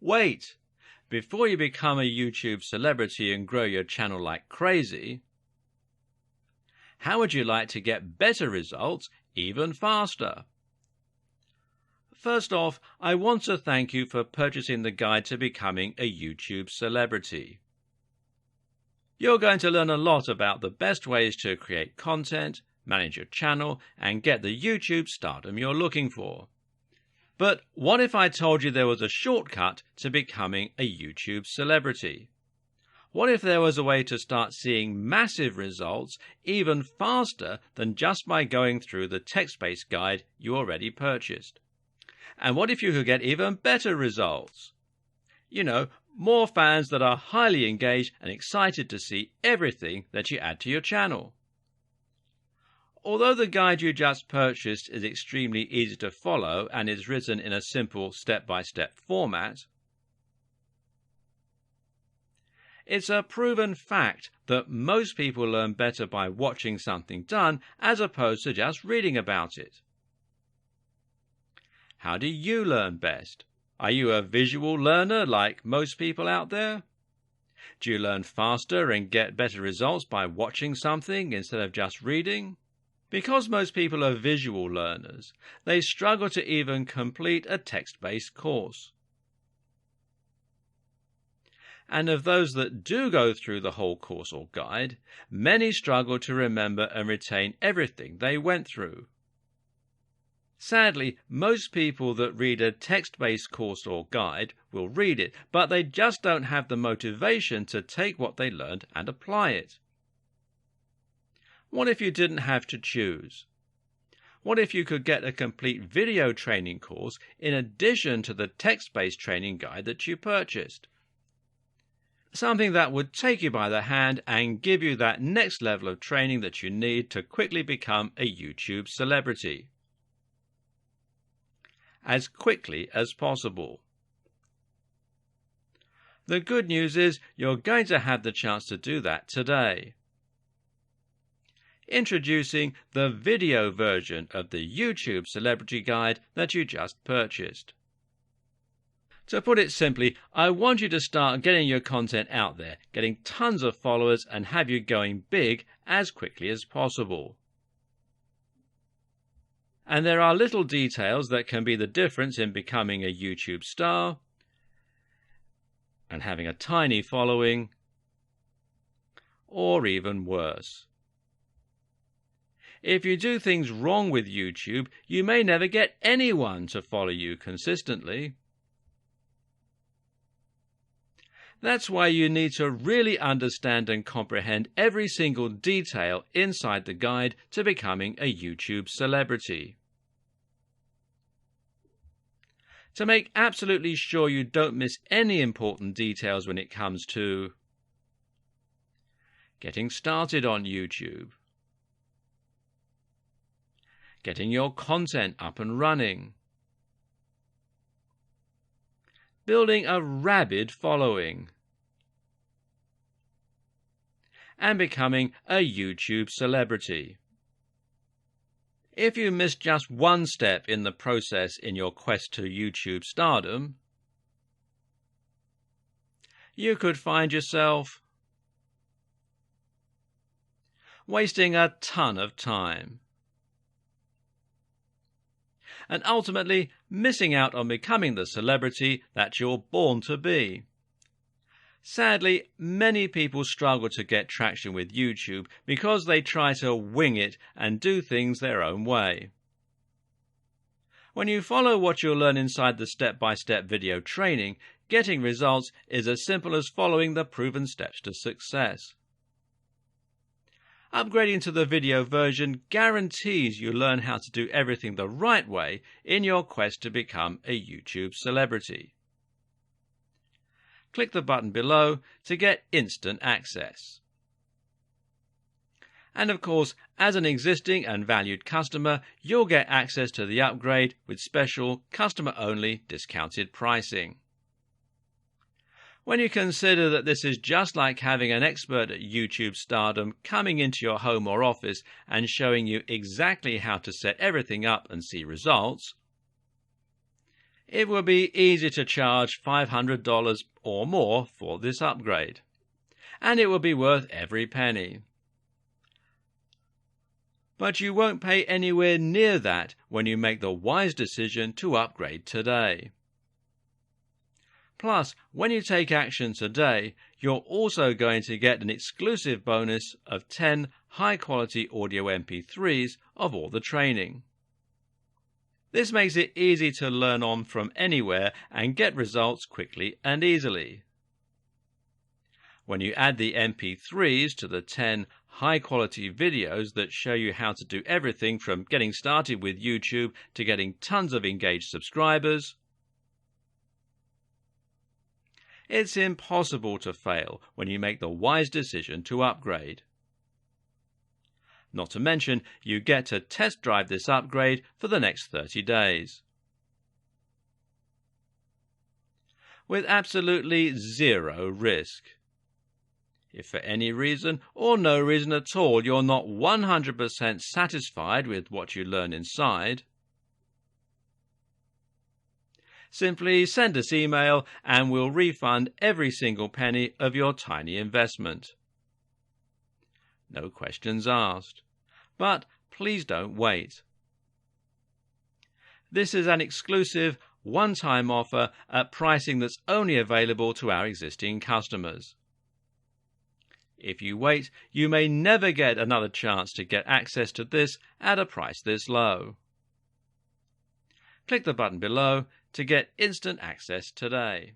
wait! Before you become a YouTube celebrity and grow your channel like crazy, how would you like to get better results even faster? First off, I want to thank you for purchasing the guide to becoming a YouTube celebrity. You're going to learn a lot about the best ways to create content, manage your channel, and get the YouTube stardom you're looking for. But what if I told you there was a shortcut to becoming a YouTube celebrity? What if there was a way to start seeing massive results even faster than just by going through the text-based guide you already purchased? And what if you could get even better results? You know, more fans that are highly engaged and excited to see everything that you add to your channel. Although the guide you just purchased is extremely easy to follow and is written in a simple step-by-step format, it's a proven fact that most people learn better by watching something done as opposed to just reading about it. How do you learn best? Are you a visual learner like most people out there? Do you learn faster and get better results by watching something instead of just reading? Because most people are visual learners, they struggle to even complete a text-based course. And of those that do go through the whole course or guide, many struggle to remember and retain everything they went through. Sadly, most people that read a text-based course or guide will read it, but they just don't have the motivation to take what they learned and apply it. What if you didn't have to choose? What if you could get a complete video training course in addition to the text-based training guide that you purchased? Something that would take you by the hand and give you that next level of training that you need to quickly become a YouTube celebrity. As quickly as possible. The good news is you're going to have the chance to do that today. Introducing the video version of the YouTube Celebrity Guide that you just purchased. To put it simply, I want you to start getting your content out there, getting tons of followers, and have you going big as quickly as possible. And there are little details that can be the difference in becoming a YouTube star and having a tiny following, or even worse. If you do things wrong with YouTube, you may never get anyone to follow you consistently. That's why you need to really understand and comprehend every single detail inside the guide to becoming a YouTube celebrity. To make absolutely sure you don't miss any important details when it comes to getting started on YouTube, getting your content up and running, building a rabid following, and becoming a YouTube celebrity. If you miss just one step in the process in your quest to YouTube stardom, you could find yourself wasting a ton of time and ultimately missing out on becoming the celebrity that you're born to be. Sadly, many people struggle to get traction with YouTube because they try to wing it and do things their own way. When you follow what you'll learn inside the step-by-step video training, getting results is as simple as following the proven steps to success. Upgrading to the video version guarantees you learn how to do everything the right way in your quest to become a YouTube celebrity. Click the button below to get instant access. And of course, as an existing and valued customer, you'll get access to the upgrade with special customer-only discounted pricing. When you consider that this is just like having an expert at YouTube stardom coming into your home or office and showing you exactly how to set everything up and see results, it will be easy to charge $500 or more for this upgrade, and it will be worth every penny. But you won't pay anywhere near that when you make the wise decision to upgrade today. Plus, when you take action today, you're also going to get an exclusive bonus of 10 high-quality audio MP3s of all the training. This makes it easy to learn on from anywhere and get results quickly and easily. When you add the MP3s to the 10 high-quality videos that show you how to do everything from getting started with YouTube to getting tons of engaged subscribers, it's impossible to fail when you make the wise decision to upgrade. Not to mention, you get to test drive this upgrade for the next 30 days. With absolutely zero risk. If for any reason or no reason at all you're not 100% satisfied with what you learn inside, simply send us email and we'll refund every single penny of your tiny investment. No questions asked. But please don't wait. This is an exclusive one-time offer at pricing that's only available to our existing customers. If you wait, you may never get another chance to get access to this at a price this low. Click the button below to get instant access today.